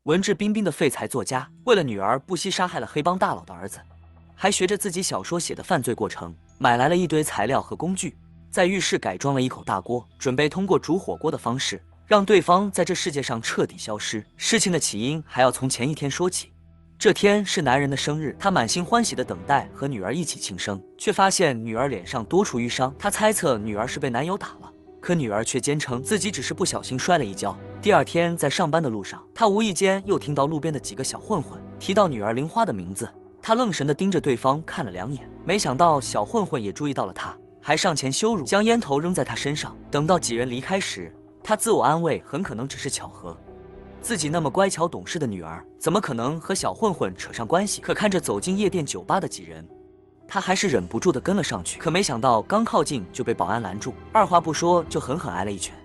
文质彬彬的废材作家，为了女儿不惜杀害了黑帮大佬的儿子，还学着自己小说写的犯罪过程，买来了一堆材料和工具，在浴室改装了一口大锅，准备通过煮火锅的方式让对方在这世界上彻底消失。事情的起因还要从前一天说起。这天是男人的生日，他满心欢喜地等待和女儿一起庆生，却发现女儿脸上多处淤伤。他猜测女儿是被男友打了，可女儿却坚称自己只是不小心摔了一跤。第二天在上班的路上，他无意间又听到路边的几个小混混提到女儿玲花的名字，他愣神地盯着对方看了2眼，没想到小混混也注意到了他，还上前羞辱，将烟头扔在他身上。等到几人离开时，他自我安慰很可能只是巧合，自己那么乖巧懂事的女儿怎么可能和小混混扯上关系？可看着走进夜店酒吧的几人，他还是忍不住地跟了上去，可没想到刚靠近就被保安拦住，二话不说就狠狠挨了一拳，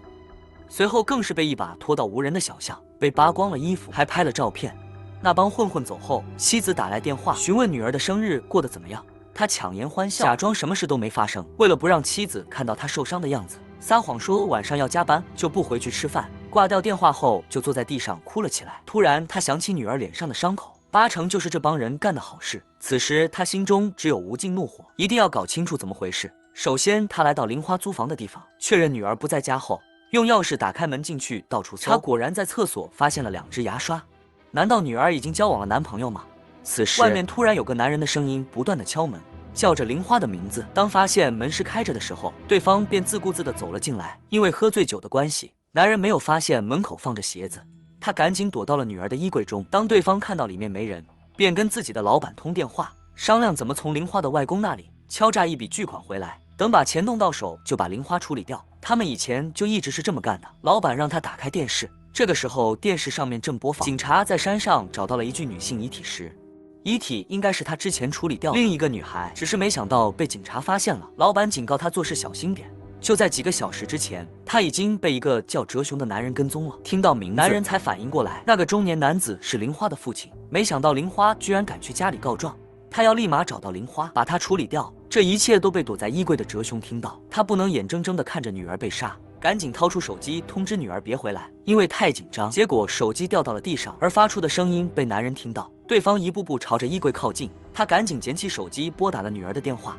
随后更是被一把拖到无人的小巷，被扒光了衣服，还拍了照片。那帮混混走后，妻子打来电话询问女儿的生日过得怎么样，他强颜欢笑，假装什么事都没发生。为了不让妻子看到他受伤的样子，撒谎说晚上要加班，就不回去吃饭。挂掉电话后，就坐在地上哭了起来。突然，他想起女儿脸上的伤口，8成就是这帮人干的好事。此时，他心中只有无尽怒火，一定要搞清楚怎么回事。首先，他来到玲花租房的地方，确认女儿不在家后，用钥匙打开门进去，到处搜。他果然在厕所发现了2支牙刷。难道女儿已经交往了男朋友吗？此时，外面突然有个男人的声音不断的敲门，叫着玲花的名字。当发现门是开着的时候，对方便自顾自地走了进来。因为喝醉酒的关系，男人没有发现门口放着鞋子，他赶紧躲到了女儿的衣柜中。当对方看到里面没人，便跟自己的老板通电话，商量怎么从玲花的外公那里敲诈一笔巨款回来，等把钱弄到手就把玲花处理掉。他们以前就一直是这么干的。老板让他打开电视，这个时候电视上面正播放警察在山上找到了一具女性遗体时，遗体应该是他之前处理掉另一个女孩，只是没想到被警察发现了。老板警告他做事小心点。就在几个小时之前，他已经被一个叫哲雄的男人跟踪了。听到名字，男人才反应过来，那个中年男子是玲花的父亲。没想到玲花居然敢去家里告状，他要立马找到玲花，把她处理掉。这一切都被躲在衣柜的哲雄听到，他不能眼睁睁地看着女儿被杀，赶紧掏出手机通知女儿别回来，因为太紧张，结果手机掉到了地上，而发出的声音被男人听到。对方一步步朝着衣柜靠近，他赶紧捡起手机拨打了女儿的电话，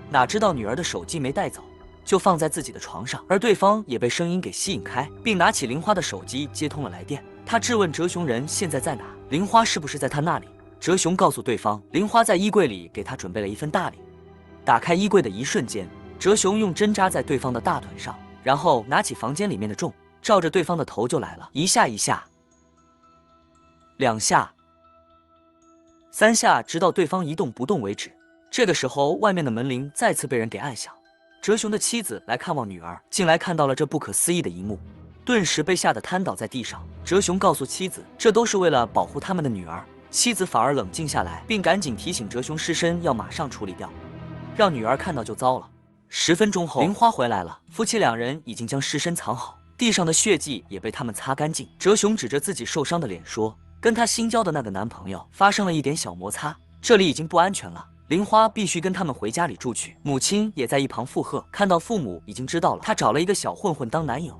哪知道女儿的手机没带走，就放在自己的床上，而对方也被声音给吸引开，并拿起玲花的手机接通了来电。他质问哲雄人现在在哪，玲花是不是在他那里？哲雄告诉对方，玲花在衣柜里给他准备了一份大礼。打开衣柜的一瞬间，哲雄用针扎在对方的大腿上，然后拿起房间里面的钟，照着对方的头就来了，一下一下，2下，3下，直到对方一动不动为止。这个时候，外面的门铃再次被人给按响。哲雄的妻子来看望女儿，进来看到了这不可思议的一幕，顿时被吓得瘫倒在地上。哲雄告诉妻子，这都是为了保护他们的女儿。妻子反而冷静下来，并赶紧提醒哲雄尸身要马上处理掉，让女儿看到就糟了。10分钟后，玲花回来了，夫妻2人已经将尸身藏好，地上的血迹也被他们擦干净。哲雄指着自己受伤的脸说，跟他新交的那个男朋友发生了一点小摩擦，这里已经不安全了，玲花必须跟他们回家里住去。母亲也在一旁附和，看到父母已经知道了，他找了一个小混混当男友，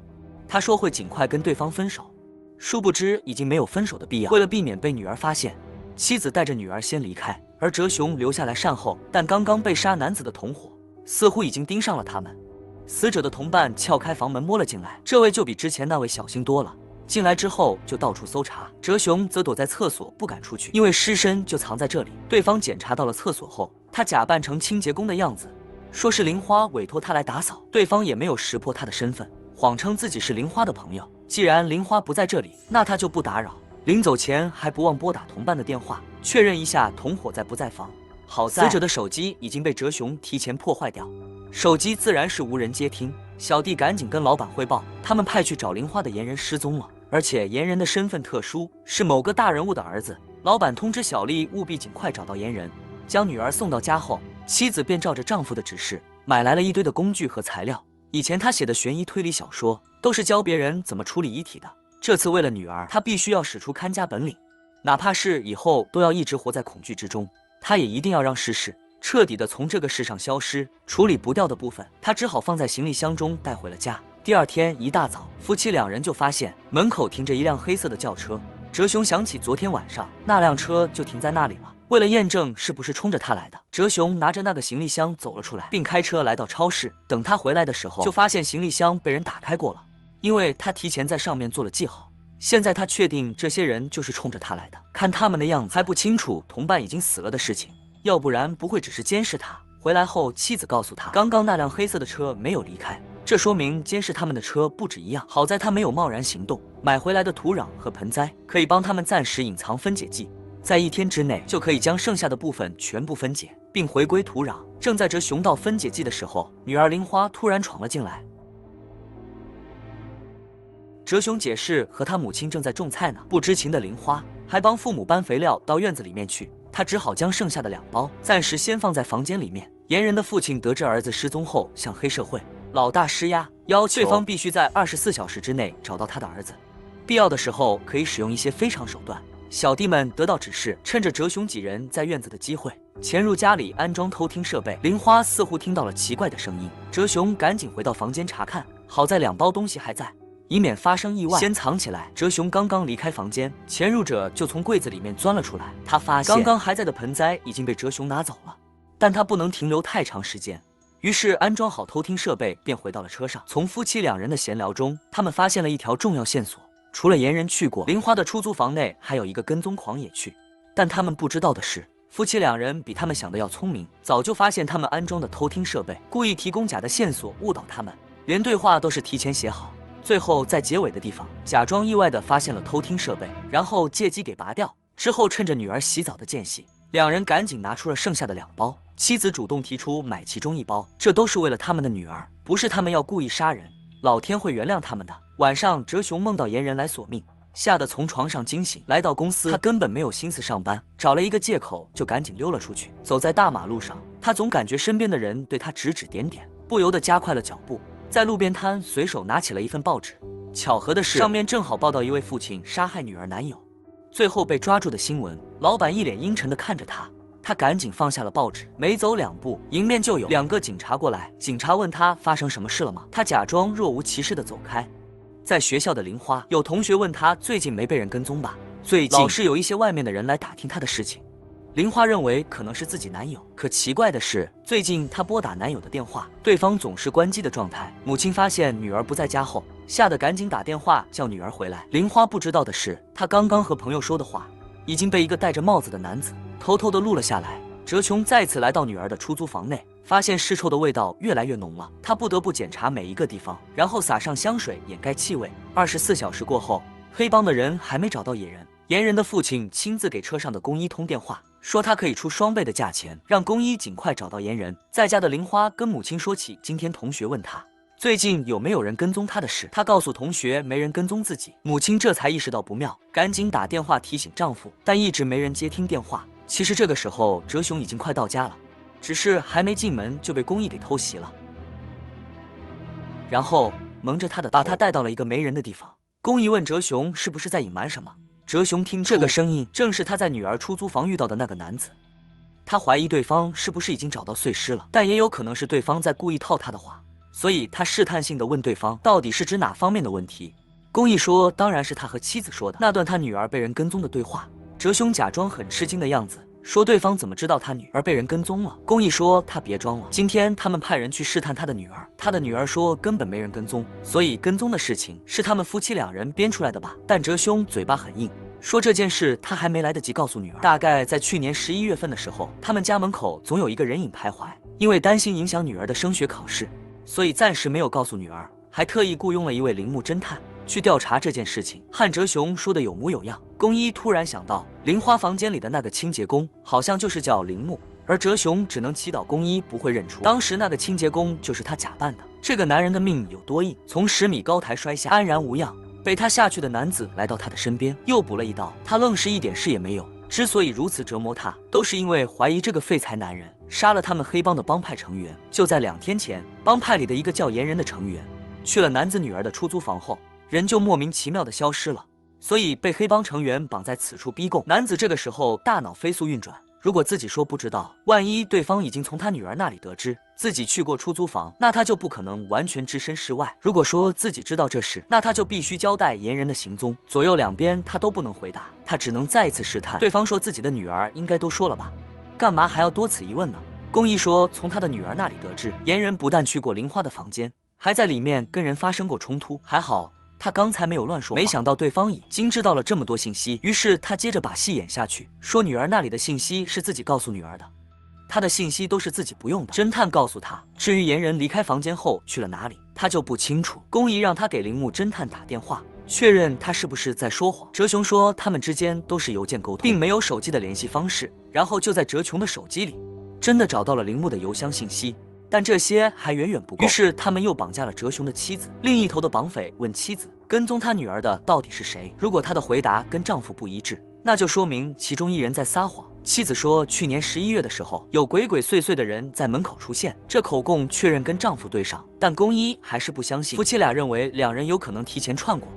他说会尽快跟对方分手，殊不知已经没有分手的必要。为了避免被女儿发现，妻子带着女儿先离开，而哲雄留下来善后。但刚刚被杀男子的同伙似乎已经盯上了他们，死者的同伴撬开房门摸了进来，这位就比之前那位小心多了，进来之后就到处搜查。哲雄则躲在厕所不敢出去，因为尸身就藏在这里。对方检查到了厕所后，他假扮成清洁工的样子，说是玲花委托他来打扫，对方也没有识破他的身份，谎称自己是玲花的朋友。既然玲花不在这里，那他就不打扰。临走前还不忘拨打同伴的电话，确认一下同伙在不在房。好在死者的手机已经被哲雄提前破坏掉，手机自然是无人接听。小弟赶紧跟老板汇报，他们派去找玲花的盐人失踪了，而且盐人的身份特殊，是某个大人物的儿子。老板通知小丽务必尽快找到盐人。将女儿送到家后，妻子便照着丈夫的指示买来了一堆的工具和材料。以前她写的悬疑推理小说都是教别人怎么处理遗体的，这次为了女儿，她必须要使出看家本领，哪怕是以后都要一直活在恐惧之中，她也一定要让事实彻底的从这个世上消失。处理不掉的部分，她只好放在行李箱中带回了家。第二天一大早，夫妻2人就发现门口停着一辆黑色的轿车，哲雄想起昨天晚上那辆车就停在那里了，为了验证是不是冲着他来的，哲雄拿着那个行李箱走了出来，并开车来到超市。等他回来的时候，就发现行李箱被人打开过了，因为他提前在上面做了记号。现在他确定这些人就是冲着他来的，看他们的样子还不清楚同伴已经死了的事情，要不然不会只是监视他。回来后，妻子告诉他，刚刚那辆黑色的车没有离开，这说明监视他们的车不止一样。好在他没有贸然行动，买回来的土壤和盆栽可以帮他们暂时隐藏分解剂，在1天之内就可以将剩下的部分全部分解，并回归土壤。正在哲雄倒分解剂的时候，女儿玲花突然闯了进来。哲雄解释和他母亲正在种菜呢，不知情的玲花还帮父母搬肥料到院子里面去，他只好将剩下的2包暂时先放在房间里面。严人的父亲得知儿子失踪后，向黑社会老大施压，要求对方必须在24小时之内找到他的儿子，必要的时候可以使用一些非常手段。小弟们得到指示，趁着哲雄几人在院子的机会，潜入家里安装偷听设备。玲花似乎听到了奇怪的声音，哲雄赶紧回到房间查看，好在2包东西还在，以免发生意外，先藏起来。哲雄刚刚离开房间，潜入者就从柜子里面钻了出来。他发现刚刚还在的盆栽已经被哲雄拿走了，但他不能停留太长时间，于是安装好偷听设备便回到了车上。从夫妻2人的闲聊中，他们发现了一条重要线索，除了严人去过玲花的出租房内，还有一个跟踪狂也去。但他们不知道的是，夫妻2人比他们想的要聪明，早就发现他们安装的偷听设备，故意提供假的线索误导他们，连对话都是提前写好。最后在结尾的地方假装意外地发现了偷听设备，然后借机给拔掉。之后趁着女儿洗澡的间隙，2人赶紧拿出了剩下的2包。妻子主动提出买其中1包，这都是为了他们的女儿，不是他们要故意杀人，老天会原谅他们的。晚上哲雄梦到严人来索命，吓得从床上惊醒，来到公司他根本没有心思上班，找了一个借口就赶紧溜了出去。走在大马路上，他总感觉身边的人对他指指点点，不由得加快了脚步，在路边摊随手拿起了一份报纸。巧合的是，上面正好报道一位父亲杀害女儿男友，最后被抓住的新闻。老板一脸阴沉地看着他，他赶紧放下了报纸，没走2步，迎面就有2个警察过来。警察问他发生什么事了吗？他假装若无其事地走开。在学校的玲花，有同学问他最近没被人跟踪吧？最近老是有一些外面的人来打听他的事情。玲花认为可能是自己男友，可奇怪的是，最近她拨打男友的电话，对方总是关机的状态。母亲发现女儿不在家后，吓得赶紧打电话叫女儿回来。玲花不知道的是，她刚刚和朋友说的话已经被一个戴着帽子的男子偷偷地录了下来。哲雄再次来到女儿的出租房内，发现尸臭的味道越来越浓了，他不得不检查每一个地方，然后撒上香水掩盖气味。24小时过后，黑帮的人还没找到野人，严人的父亲亲自给车上的工医通电话，说他可以出双倍的价钱，让工医尽快找到严人。在家的玲花跟母亲说起今天同学问他最近有没有人跟踪他的事，他告诉同学没人跟踪自己。母亲这才意识到不妙，赶紧打电话提醒丈夫，但一直没人接听电话。其实这个时候哲雄已经快到家了，只是还没进门就被工艺给偷袭了，然后蒙着他的头把他带到了一个没人的地方。工艺问哲雄是不是在隐瞒什么，哲雄听这个声音正是他在女儿出租房遇到的那个男子。他怀疑对方是不是已经找到碎尸了，但也有可能是对方在故意套他的话，所以他试探性地问对方到底是指哪方面的问题。工艺说当然是他和妻子说的那段他女儿被人跟踪的对话。哲雄假装很吃惊的样子，说对方怎么知道他女儿被人跟踪了。工艺说他别装了，今天他们派人去试探他的女儿，他的女儿说根本没人跟踪，所以跟踪的事情是他们夫妻2人编出来的吧。但哲雄嘴巴很硬，说这件事他还没来得及告诉女儿。大概在去年11月份的时候，他们家门口总有一个人影徘徊，因为担心影响女儿的升学考试，所以暂时没有告诉女儿，还特意雇佣了一位铃木侦探去调查这件事情。和哲雄说的有模有样。工医突然想到玲花房间里的那个清洁工好像就是叫铃木，而哲雄只能祈祷工医不会认出当时那个清洁工就是他假扮的。这个男人的命有多硬，从10米高台摔下安然无恙，被他下去的男子来到他的身边又补了一刀，他愣是一点事也没有。之所以如此折磨他，都是因为怀疑这个废材男人杀了他们黑帮的帮派成员。就在2天前，帮派里的一个叫严人的成员去了男子女儿的出租房后，人就莫名其妙的消失了，所以被黑帮成员绑在此处逼供。男子这个时候大脑飞速运转，如果自己说不知道，万一对方已经从他女儿那里得知自己去过出租房，那他就不可能完全置身事外。如果说自己知道这事，那他就必须交代言人的行踪。左右两边他都不能回答，他只能再一次试探对方，说自己的女儿应该都说了吧，干嘛还要多此一问呢？宫一说从他的女儿那里得知，言人不但去过玲花的房间，还在里面跟人发生过冲突，还好他刚才没有乱说话，没想到对方已经知道了这么多信息，于是他接着把戏演下去，说女儿那里的信息是自己告诉女儿的，他的信息都是自己不用的。侦探告诉他，至于言人离开房间后去了哪里，他就不清楚。宫一让他给铃木侦探打电话，确认他是不是在说谎。哲雄说他们之间都是邮件沟通，并没有手机的联系方式，然后就在哲雄的手机里真的找到了铃木的邮箱信息。但这些还远远不够，于是他们又绑架了哲雄的妻子。另一头的绑匪问妻子，跟踪他女儿的到底是谁？如果她的回答跟丈夫不一致，那就说明其中一人在撒谎。妻子说，去年11月的时候，有鬼鬼祟祟的人在门口出现，这口供确认跟丈夫对上，但宫一还是不相信。夫妻俩认为两人有可能提前串过。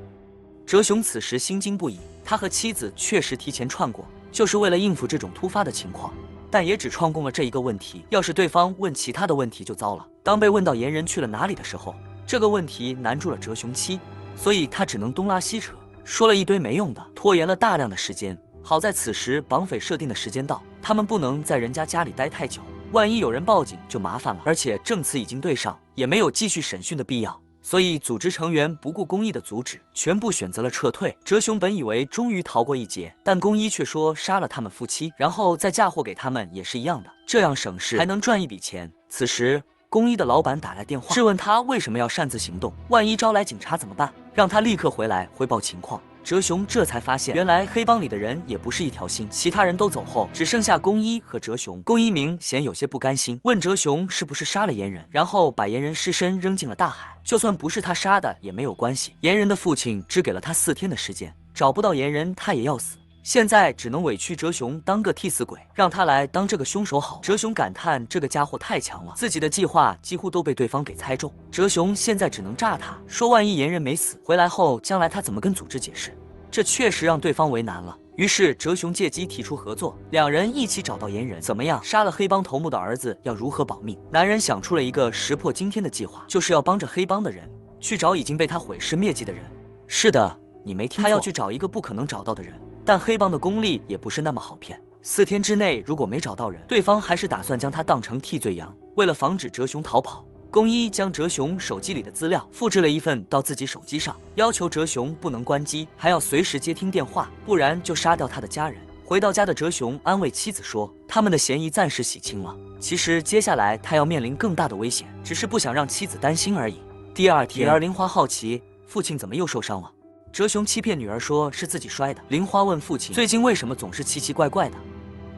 哲雄此时心惊不已，他和妻子确实提前串过，就是为了应付这种突发的情况。但也只串供了这一个问题，要是对方问其他的问题就糟了。当被问到言人去了哪里的时候，这个问题难住了哲雄妻，所以他只能东拉西扯，说了一堆没用的，拖延了大量的时间。好在此时绑匪设定的时间到，他们不能在人家家里待太久，万一有人报警就麻烦了，而且证词已经对上，也没有继续审讯的必要。所以组织成员不顾宫一的阻止，全部选择了撤退。哲雄本以为终于逃过一劫，但宫一却说杀了他们夫妻，然后再嫁祸给他们也是一样的，这样省事还能赚一笔钱。此时宫一的老板打来电话，质问他为什么要擅自行动，万一招来警察怎么办，让他立刻回来汇报情况。哲雄这才发现，原来黑帮里的人也不是一条心，其他人都走后，只剩下宫一和哲雄。宫一明显有些不甘心，问哲雄是不是杀了言人，然后把言人尸身扔进了大海。就算不是他杀的也没有关系，言人的父亲只给了他4天的时间，找不到言人他也要死。现在只能委屈哲雄当个替死鬼，让他来当这个凶手好。哲雄感叹这个家伙太强了，自己的计划几乎都被对方给猜中。哲雄现在只能炸他，说万一言人没死，回来后将来他怎么跟组织解释？这确实让对方为难了。于是哲雄借机提出合作，两人一起找到言人。怎么样？杀了黑帮头目的儿子要如何保命？男人想出了一个石破惊天的计划，就是要帮着黑帮的人去找已经被他毁尸灭迹的人。是的，你没听错，他要去找一个不可能找到的人。但黑帮的功力也不是那么好骗，4天之内如果没找到人，对方还是打算将他当成替罪羊。为了防止哲雄逃跑，宫一将哲雄手机里的资料复制了一份到自己手机上，要求哲雄不能关机，还要随时接听电话，不然就杀掉他的家人。回到家的哲雄安慰妻子说，他们的嫌疑暂时洗清了，其实接下来他要面临更大的危险，只是不想让妻子担心而已。第二天，女儿玲花好奇父亲怎么又受伤了。哲雄欺骗女儿说是自己摔的。玲花问父亲最近为什么总是奇奇怪怪的，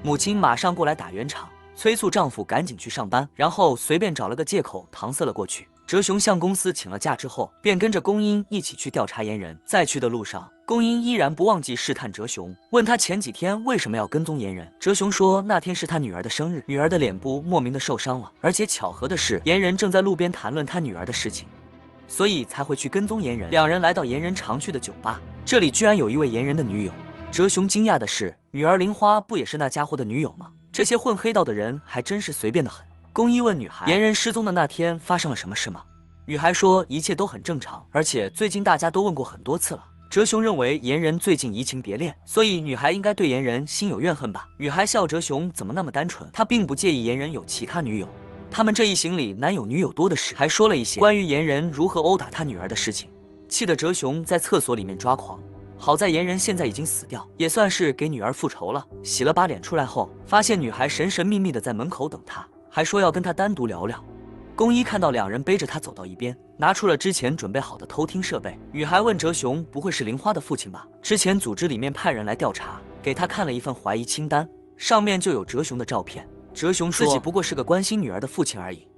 母亲马上过来打圆场，催促丈夫赶紧去上班，然后随便找了个借口搪塞了过去。哲雄向公司请了假之后，便跟着宫英一起去调查言人。在去的路上，宫英依然不忘记试探哲雄，问他前几天为什么要跟踪言人。哲雄说那天是他女儿的生日，女儿的脸部莫名的受伤了，而且巧合的是言人正在路边谈论他女儿的事情，所以才会去跟踪言人。两人来到言人常去的酒吧，这里居然有一位言人的女友。哲雄惊讶的是，女儿玲花不也是那家伙的女友吗？这些混黑道的人还真是随便的很。宫一问女孩，言人失踪的那天发生了什么事吗？女孩说一切都很正常，而且最近大家都问过很多次了。哲雄认为言人最近移情别恋，所以女孩应该对言人心有怨恨吧。女孩笑哲雄怎么那么单纯，她并不介意言人有其他女友，他们这一行里男友女友多的是，还说了一些关于言人如何殴打他女儿的事情，气得哲雄在厕所里面抓狂。好在言人现在已经死掉，也算是给女儿复仇了。洗了把脸出来后，发现女孩神神秘秘的在门口等他，还说要跟他单独聊聊。宫一看到两人背着他走到一边，拿出了之前准备好的偷听设备。女孩问哲雄，不会是玲花的父亲吧？之前组织里面派人来调查，给他看了一份怀疑清单，上面就有哲雄的照片。哲雄说自己不过是个关心女儿的父亲而已，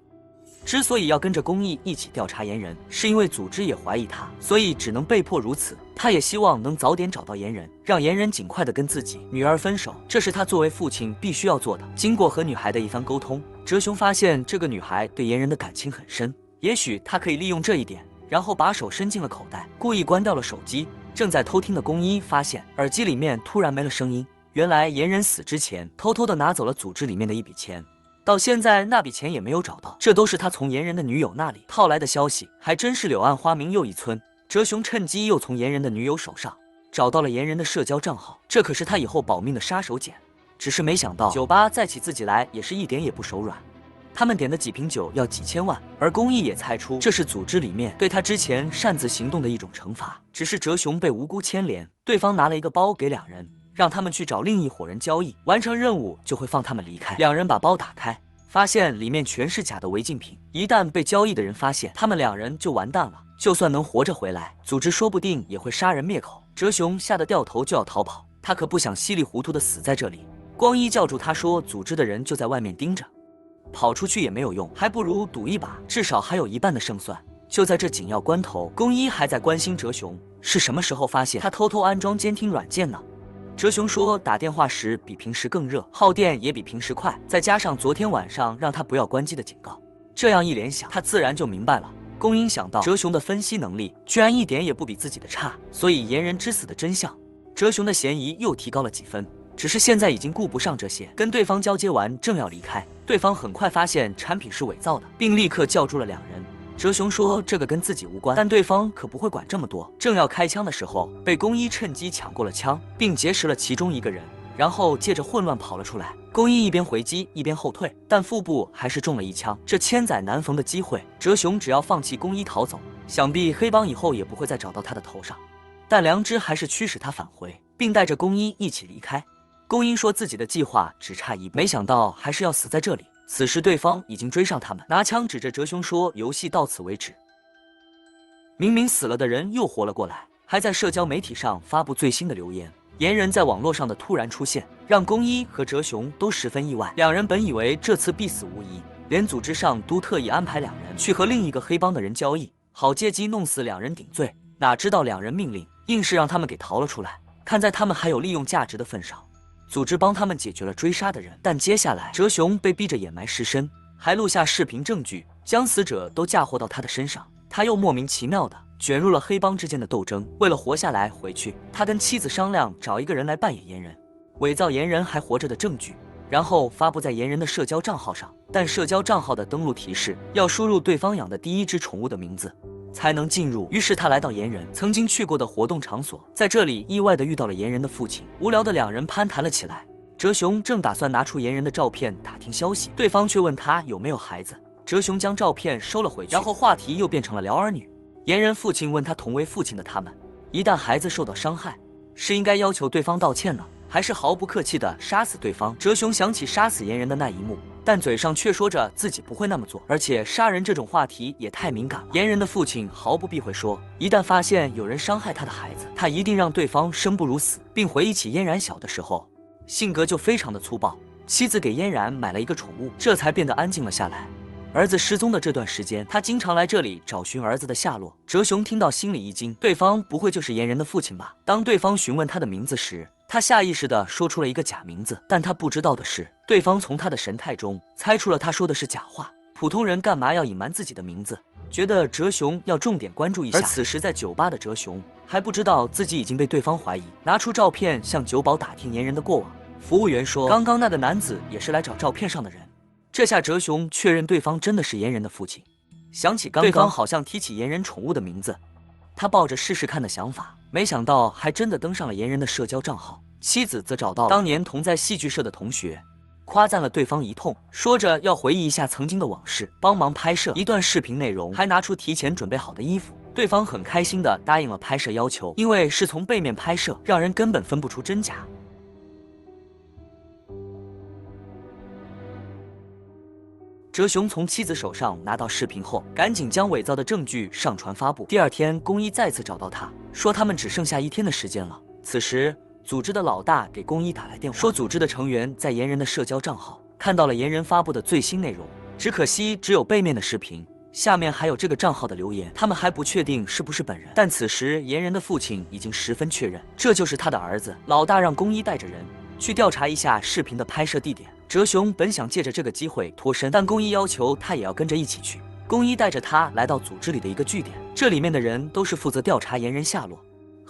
之所以要跟着宫一一起调查言人，是因为组织也怀疑他，所以只能被迫如此。他也希望能早点找到言人，让言人尽快的跟自己女儿分手，这是他作为父亲必须要做的。经过和女孩的一番沟通，哲雄发现这个女孩对言人的感情很深，也许他可以利用这一点，然后把手伸进了口袋，故意关掉了手机。正在偷听的宫一发现耳机里面突然没了声音，原来岩人死之前偷偷的拿走了组织里面的一笔钱，到现在那笔钱也没有找到，这都是他从岩人的女友那里套来的消息，还真是柳暗花明又一村。哲雄趁机又从岩人的女友手上找到了岩人的社交账号，这可是他以后保命的杀手锏。只是没想到酒吧再起自己来也是一点也不手软，他们点的几瓶酒要几千万，而公益也猜出这是组织里面对他之前擅自行动的一种惩罚。只是哲雄被无辜牵连，对方拿了一个包给两人，让他们去找另一伙人交易，完成任务就会放他们离开。两人把包打开，发现里面全是假的违禁品，一旦被交易的人发现，他们两人就完蛋了。就算能活着回来，组织说不定也会杀人灭口。哲雄吓得掉头就要逃跑，他可不想稀里糊涂的死在这里。光一叫住他说，组织的人就在外面盯着，跑出去也没有用，还不如赌一把，至少还有一半的胜算。就在这紧要关头，公一还在关心哲雄是什么时候发现他偷偷安装监听软件呢？哲雄说打电话时比平时更热，耗电也比平时快，再加上昨天晚上让他不要关机的警告，这样一联想，他自然就明白了。公英想到哲雄的分析能力居然一点也不比自己的差，所以岩人之死的真相，哲雄的嫌疑又提高了几分。只是现在已经顾不上这些，跟对方交接完正要离开，对方很快发现产品是伪造的，并立刻叫住了两人。哲雄说这个跟自己无关，但对方可不会管这么多。正要开枪的时候，被公一趁机抢过了枪，并劫持了其中一个人，然后借着混乱跑了出来。公一一边回击一边后退，但腹部还是中了一枪。这千载难逢的机会，哲雄只要放弃公一逃走，想必黑帮以后也不会再找到他的头上。但良知还是驱使他返回，并带着公一一起离开。公英说自己的计划只差一步，没想到还是要死在这里。此时对方已经追上他们，拿枪指着哲雄说游戏到此为止。明明死了的人又活了过来，还在社交媒体上发布最新的留言。岩人在网络上的突然出现，让公一和哲雄都十分意外。两人本以为这次必死无疑，连组织上都特意安排两人去和另一个黑帮的人交易，好借机弄死两人顶罪。哪知道两人命令硬是让他们给逃了出来。看在他们还有利用价值的份上，组织帮他们解决了追杀的人。但接下来哲雄被逼着掩埋尸身，还录下视频证据，将死者都嫁祸到他的身上。他又莫名其妙的卷入了黑帮之间的斗争。为了活下来回去，他跟妻子商量找一个人来扮演岩人，伪造岩人还活着的证据，然后发布在岩人的社交账号上。但社交账号的登录提示要输入对方养的第一只宠物的名字才能进入。于是他来到岩人曾经去过的活动场所，在这里意外的遇到了岩人的父亲。无聊的两人攀谈了起来。哲雄正打算拿出岩人的照片打听消息，对方却问他有没有孩子。哲雄将照片收了回去，然后话题又变成了聊儿女。岩人父亲问他，同为父亲的他们，一旦孩子受到伤害，是应该要求对方道歉呢，还是毫不客气的杀死对方？哲雄想起杀死岩人的那一幕，但嘴上却说着自己不会那么做，而且杀人这种话题也太敏感了。岩人的父亲毫不避讳说，一旦发现有人伤害他的孩子，他一定让对方生不如死，并回忆起嫣然小的时候性格就非常的粗暴，妻子给嫣然买了一个宠物，这才变得安静了下来。儿子失踪的这段时间，他经常来这里找寻儿子的下落。哲雄听到心里一惊，对方不会就是嫣然的父亲吧？当对方询问他的名字时，他下意识地说出了一个假名字，但他不知道的是，对方从他的神态中猜出了他说的是假话。普通人干嘛要隐瞒自己的名字？觉得哲雄要重点关注一下。而此时在酒吧的哲雄还不知道自己已经被对方怀疑，拿出照片向酒保打听嫣然的过往。服务员说，刚刚那个男子也是来找照片上的人。这下哲雄确认对方真的是嫣然的父亲。想起刚刚对方好像提起嫣然宠物的名字，他抱着试试看的想法，没想到还真的登上了嫣然的社交账号。妻子则找到了当年同在戏剧社的同学，夸赞了对方一通，说着要回忆一下曾经的往事，帮忙拍摄一段视频内容，还拿出提前准备好的衣服。对方很开心地答应了拍摄要求，因为是从背面拍摄，让人根本分不出真假。哲雄从妻子手上拿到视频后，赶紧将伪造的证据上传发布。第二天，公一再次找到他，说他们只剩下1天的时间了。此时，组织的老大给公一打来电话，说组织的成员在岩人的社交账号看到了岩人发布的最新内容，只可惜只有背面的视频，下面还有这个账号的留言，他们还不确定是不是本人。但此时，岩人的父亲已经十分确认，这就是他的儿子。老大让公一带着人去调查一下视频的拍摄地点。哲雄本想借着这个机会脱身，但公一要求他也要跟着一起去。公一带着他来到组织里的一个据点，这里面的人都是负责调查岩人下落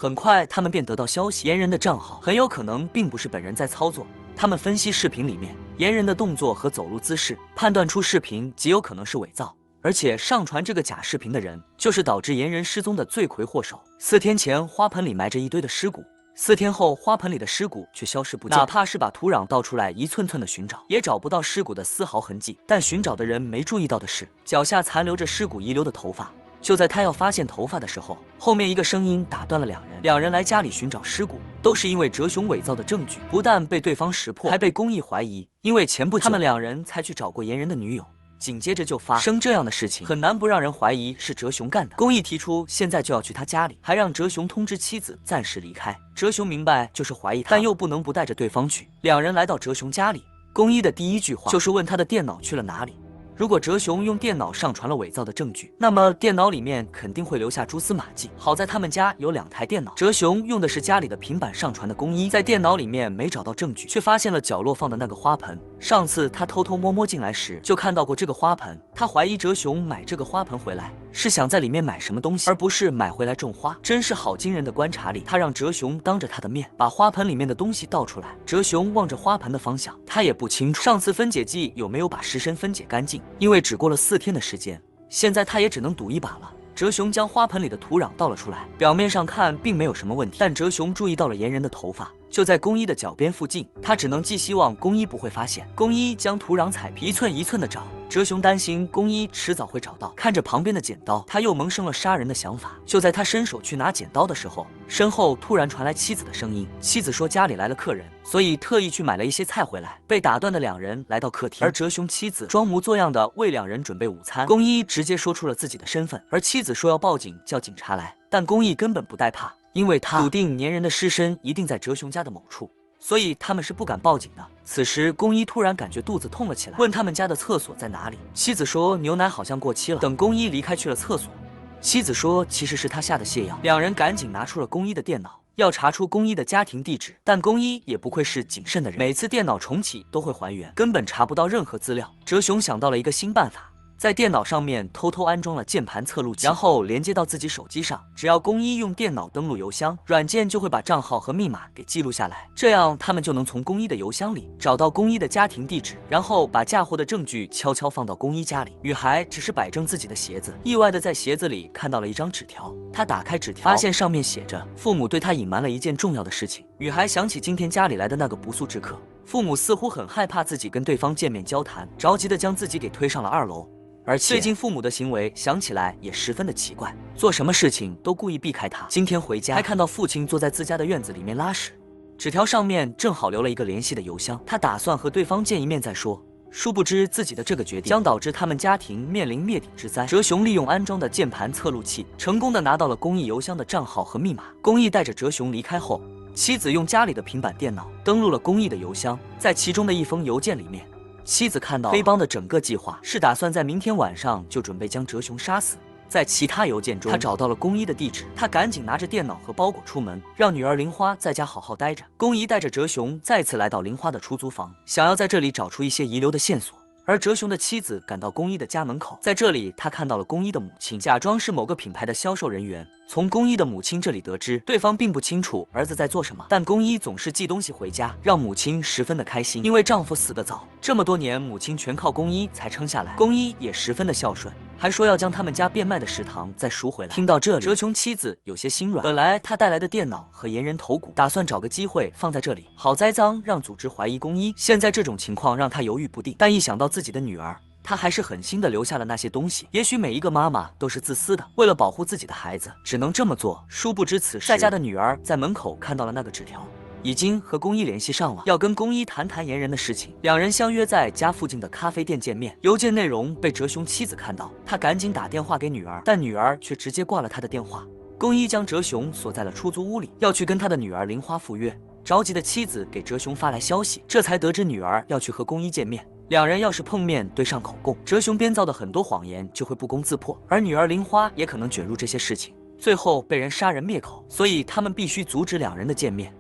很快，他们便得到消息，妍人的账号很有可能并不是本人在操作。他们分析视频里面妍人的动作和走路姿势，判断出视频极有可能是伪造。而且上传这个假视频的人，就是导致妍人失踪的罪魁祸首。4天前，花盆里埋着一堆的尸骨，4天后，花盆里的尸骨却消失不见。哪怕是把土壤倒出来一寸寸的寻找，也找不到尸骨的丝毫痕迹。但寻找的人没注意到的是，脚下残留着尸骨遗留的头发。就在他要发现头发的时候，后面一个声音打断了两人。两人来家里寻找尸骨，都是因为哲雄伪造的证据，不但被对方识破，还被公益怀疑。因为前不久他们两人才去找过妍人的女友，紧接着就发生这样的事情，很难不让人怀疑是哲雄干的。公益提出现在就要去他家里，还让哲雄通知妻子暂时离开。哲雄明白就是怀疑他，但又不能不带着对方去。两人来到哲雄家里，公益的第一句话就是问他的电脑去了哪里。如果哲雄用电脑上传了伪造的证据，那么电脑里面肯定会留下蛛丝马迹。好在他们家有2台电脑，哲雄用的是家里的平板上传的公益，在电脑里面没找到证据，却发现了角落放的那个花盆。上次他偷偷摸摸进来时就看到过这个花盆，他怀疑哲雄买这个花盆回来是想在里面买什么东西，而不是买回来种花。真是好惊人的观察力！他让哲雄当着他的面把花盆里面的东西倒出来。哲雄望着花盆的方向，他也不清楚上次分解剂有没有把尸身分解干净，因为只过了4天的时间，现在他也只能赌一把了。哲雄将花盆里的土壤倒了出来，表面上看并没有什么问题，但哲雄注意到了妍人的头发就在公一的脚边附近，他只能寄希望公一不会发现。公一将土壤踩平，一寸一寸的找。哲雄担心公一迟早会找到，看着旁边的剪刀，他又萌生了杀人的想法。就在他伸手去拿剪刀的时候，身后突然传来妻子的声音。妻子说家里来了客人，所以特意去买了一些菜回来。被打断的两人来到客厅，而哲雄妻子装模作样的为两人准备午餐。公一直接说出了自己的身份，而妻子说要报警叫警察来，但公一根本不带怕，因为他笃定粘人的尸身一定在哲雄家的某处，所以他们是不敢报警的。此时公一突然感觉肚子痛了起来，问他们家的厕所在哪里。妻子说牛奶好像过期了。等公一离开去了厕所，妻子说其实是他下的泻药。两人赶紧拿出了公一的电脑，要查出公一的家庭地址，但公一也不愧是谨慎的人，每次电脑重启都会还原，根本查不到任何资料。哲雄想到了一个新办法，在电脑上面偷偷安装了键盘测录器，然后连接到自己手机上。只要公一用电脑登录邮箱，软件就会把账号和密码给记录下来，这样他们就能从公一的邮箱里找到公一的家庭地址，然后把嫁祸的证据悄悄放到公一家里。女孩只是摆正自己的鞋子，意外的在鞋子里看到了一张纸条。她打开纸条，发现上面写着父母对她隐瞒了一件重要的事情。女孩想起今天家里来的那个不速之客，父母似乎很害怕自己跟对方见面交谈，着急的将自己给推上了2楼。而且最近父母的行为想起来也十分的奇怪，做什么事情都故意避开他。今天回家还看到父亲坐在自家的院子里面拉屎，纸条上面正好留了一个联系的邮箱，他打算和对方见一面再说。殊不知自己的这个决定将导致他们家庭面临灭顶之灾。哲雄利用安装的键盘测录器，成功的拿到了公益邮箱的账号和密码。公益带着哲雄离开后，妻子用家里的平板电脑登录了公益的邮箱，在其中的一封邮件里面，妻子看到黑帮的整个计划是打算在明天晚上就准备将哲雄杀死。在其他邮件中，他找到了公一的地址，他赶紧拿着电脑和包裹出门，让女儿玲花在家好好待着。公一带着哲雄再次来到玲花的出租房，想要在这里找出一些遗留的线索。而哲雄的妻子赶到公一的家门口，在这里他看到了公一的母亲，假装是某个品牌的销售人员。从公一的母亲这里得知，对方并不清楚儿子在做什么，但公一总是寄东西回家，让母亲十分的开心。因为丈夫死得早，这么多年母亲全靠公一才撑下来，公一也十分的孝顺，还说要将他们家变卖的食堂再赎回来。听到这里，哲雄妻子有些心软，本来他带来的电脑和岩人头骨，打算找个机会放在这里，好栽赃让组织怀疑公一。现在这种情况让他犹豫不定，但一想到自己的女儿，他还是狠心的留下了那些东西。也许每一个妈妈都是自私的，为了保护自己的孩子，只能这么做。殊不知此时在家的女儿在门口看到了那个纸条，已经和公一联系上了，要跟公一谈谈岩人的事情。两人相约在家附近的咖啡店见面。邮件内容被哲雄妻子看到，他赶紧打电话给女儿，但女儿却直接挂了他的电话。公一将哲雄锁在了出租屋里，要去跟他的女儿玲花赴约。着急的妻子给哲雄发来消息，这才得知女儿要去和公一见面。两人要是碰面对上口供，哲雄编造的很多谎言就会不攻自破，而女儿玲花也可能卷入这些事情，最后被人杀人灭口。所以他们必须阻止两人的见面。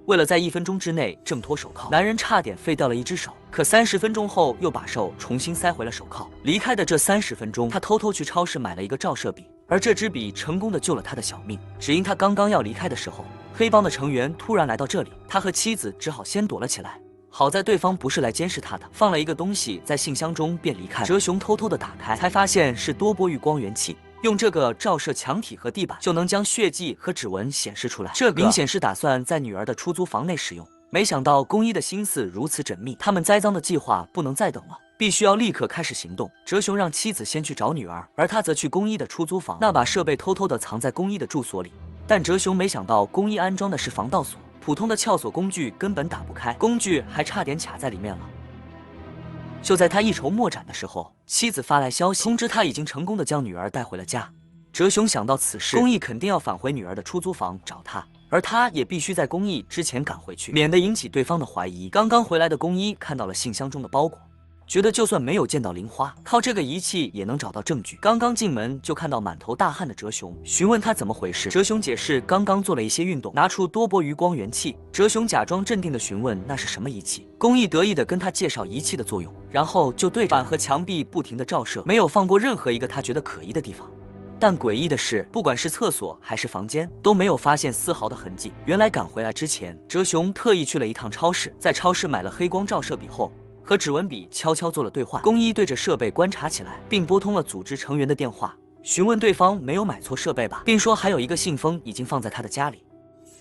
为了在1分钟之内挣脱手铐，男人差点废掉了一只手，可30分钟后又把手重新塞回了手铐。离开的这30分钟，他偷偷去超市买了一个照射笔，而这支笔成功的救了他的小命。只因他刚刚要离开的时候，黑帮的成员突然来到这里，他和妻子只好先躲了起来。好在对方不是来监视他的，放了一个东西在信箱中便离开。哲雄偷偷的打开，才发现是多波域光源器。用这个照射墙体和地板，就能将血迹和指纹显示出来。这个明显是打算在女儿的出租房内使用。没想到宫一的心思如此缜密，他们栽赃的计划不能再等了，必须要立刻开始行动。哲雄让妻子先去找女儿，而他则去宫一的出租房，那把设备偷偷的藏在宫一的住所里。但哲雄没想到宫一安装的是防盗锁，普通的撬锁工具根本打不开，工具还差点卡在里面了。就在他一筹莫展的时候，妻子发来消息通知他已经成功的将女儿带回了家。哲雄想到此事，宫一肯定要返回女儿的出租房找他，而他也必须在宫一之前赶回去，免得引起对方的怀疑。刚刚回来的宫一看到了信箱中的包裹，觉得就算没有见到玲花，靠这个仪器也能找到证据。刚刚进门就看到满头大汗的哲雄，询问他怎么回事。哲雄解释刚刚做了一些运动，拿出多波余光源器。哲雄假装镇定的询问那是什么仪器，宫一得意的跟他介绍仪器的作用，然后就对着板和墙壁不停的照射，没有放过任何一个他觉得可疑的地方。但诡异的是，不管是厕所还是房间，都没有发现丝毫的痕迹。原来赶回来之前，哲雄特意去了一趟超市，在超市买了黑光照射笔后，和指纹笔悄悄做了兑换。宫一对着设备观察起来，并拨通了组织成员的电话，询问对方没有买错设备吧，并说还有一个信封已经放在他的家里，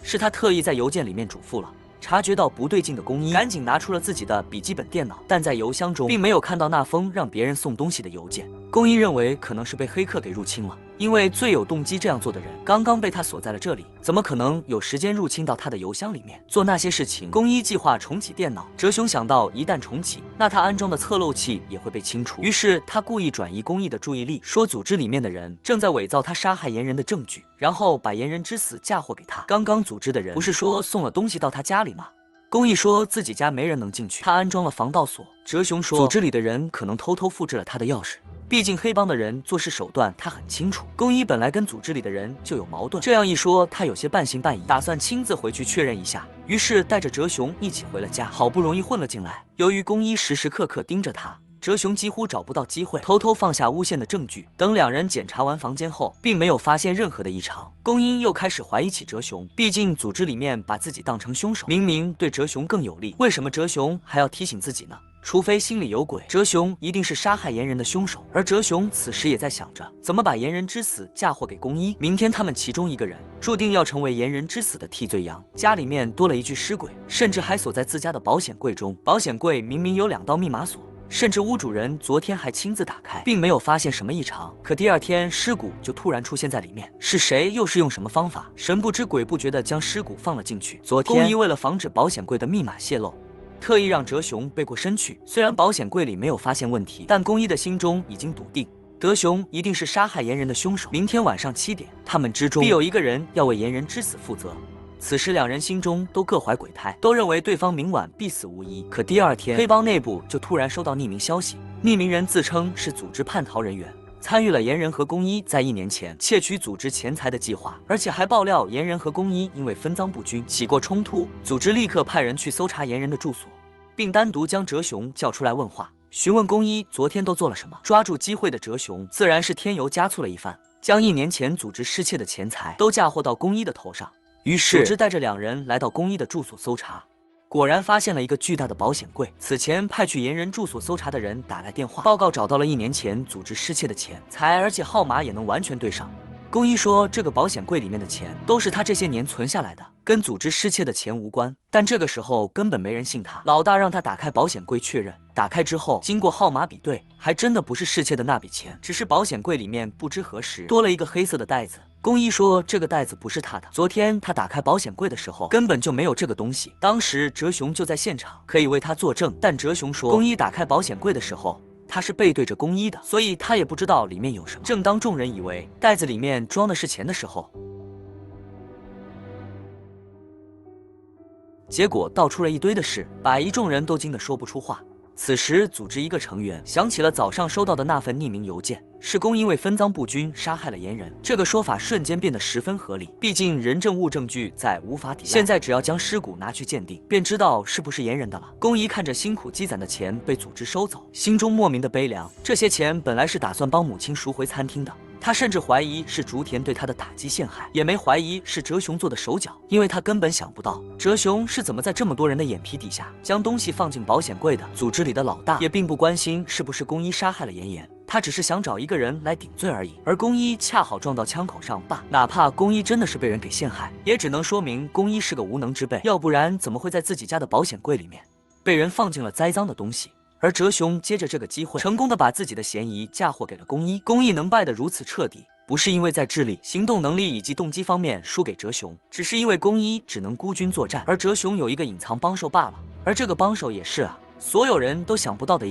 是他特意在邮件里面嘱咐了。察觉到不对劲的宫一赶紧拿出了自己的笔记本电脑，但在邮箱中并没有看到那封让别人送东西的邮件。宫一认为可能是被黑客给入侵了，因为最有动机这样做的人刚刚被他锁在了这里，怎么可能有时间入侵到他的邮箱里面做那些事情？宫一计划重启电脑，哲雄想到一旦重启，那他安装的测漏器也会被清除，于是他故意转移宫一的注意力，说组织里面的人正在伪造他杀害岩人的证据，然后把岩人之死嫁祸给他。刚刚组织的人不是说送了东西到他家里吗？宫一说自己家没人能进去，他安装了防盗锁。哲雄说组织里的人可能偷偷复制了他的钥匙，毕竟黑帮的人做事手段他很清楚。宫一本来跟组织里的人就有矛盾，这样一说他有些半信半疑，打算亲自回去确认一下，于是带着哲雄一起回了家，好不容易混了进来。由于宫一时时刻刻盯着他，哲雄几乎找不到机会，偷偷放下诬陷的证据。等两人检查完房间后，并没有发现任何的异常。宫一又开始怀疑起哲雄，毕竟组织里面把自己当成凶手，明明对哲雄更有利，为什么哲雄还要提醒自己呢？除非心里有鬼，哲雄一定是杀害岩人的凶手。而哲雄此时也在想着怎么把岩人之死嫁祸给宫一，明天他们其中一个人注定要成为岩人之死的替罪羊。家里面多了一具尸鬼，甚至还锁在自家的保险柜中。保险柜明明有2道密码锁，甚至屋主人昨天还亲自打开，并没有发现什么异常。可第二天尸骨就突然出现在里面，是谁又是用什么方法，神不知鬼不觉地将尸骨放了进去。昨天宫一为了防止保险柜的密码泄露，特意让哲雄背过身去。虽然保险柜里没有发现问题，但宫一的心中已经笃定德雄一定是杀害岩人的凶手。明天晚上7点，他们之中必有一个人要为岩人之死负责。此时两人心中都各怀鬼胎，都认为对方明晚必死无疑。可第二天，黑帮内部就突然收到匿名消息，匿名人自称是组织叛逃人员，参与了岩人和宫一在1年前窃取组织钱财的计划，而且还爆料岩人和宫一因为分赃不均起过冲突。组织立刻派人去搜查岩人的住所，并单独将哲雄叫出来问话，询问宫一昨天都做了什么。抓住机会的哲雄自然是添油加醋了一番，将1年前组织失窃的钱财都嫁祸到宫一的头上。于是组织带着两人来到宫一的住所搜查，果然发现了一个巨大的保险柜。此前派去岩人住所搜查的人打来电话报告，找到了1年前组织失窃的钱财，而且号码也能完全对上。宫一说这个保险柜里面的钱都是他这些年存下来的，跟组织失窃的钱无关。但这个时候根本没人信他，老大让他打开保险柜确认，打开之后经过号码比对，还真的不是失窃的那笔钱，只是保险柜里面不知何时多了一个黑色的袋子。宫一说这个袋子不是他的，昨天他打开保险柜的时候根本就没有这个东西，当时哲雄就在现场，可以为他作证。但哲雄说宫一打开保险柜的时候他是背对着宫一的，所以他也不知道里面有什么。正当众人以为袋子里面装的是钱的时候，结果倒出了一堆的事，把一众人都惊得说不出话。此时组织一个成员想起了早上收到的那份匿名邮件，是宫因为分赃不均杀害了岩人，这个说法瞬间变得十分合理，毕竟人证物证据在无法抵赖，现在只要将尸骨拿去鉴定，便知道是不是岩人的了。宫一看着辛苦积攒的钱被组织收走，心中莫名的悲凉，这些钱本来是打算帮母亲赎回餐厅的，他甚至怀疑是竹田对他的打击陷害，也没怀疑是哲雄做的手脚，因为他根本想不到哲雄是怎么在这么多人的眼皮底下将东西放进保险柜的。组织里的老大也并不关心是不是宫一杀害了妍妍，他只是想找一个人来顶罪而已。而宫一恰好撞到枪口上罢，哪怕宫一真的是被人给陷害，也只能说明宫一是个无能之辈，要不然怎么会在自己家的保险柜里面被人放进了栽赃的东西。而哲雄接着这个机会，成功的把自己的嫌疑嫁祸给了宫一。宫一能败得如此彻底，不是因为在智力、行动能力以及动机方面输给哲雄，只是因为宫一只能孤军作战，而哲雄有一个隐藏帮手罢了。而这个帮手也是所有人都想不到的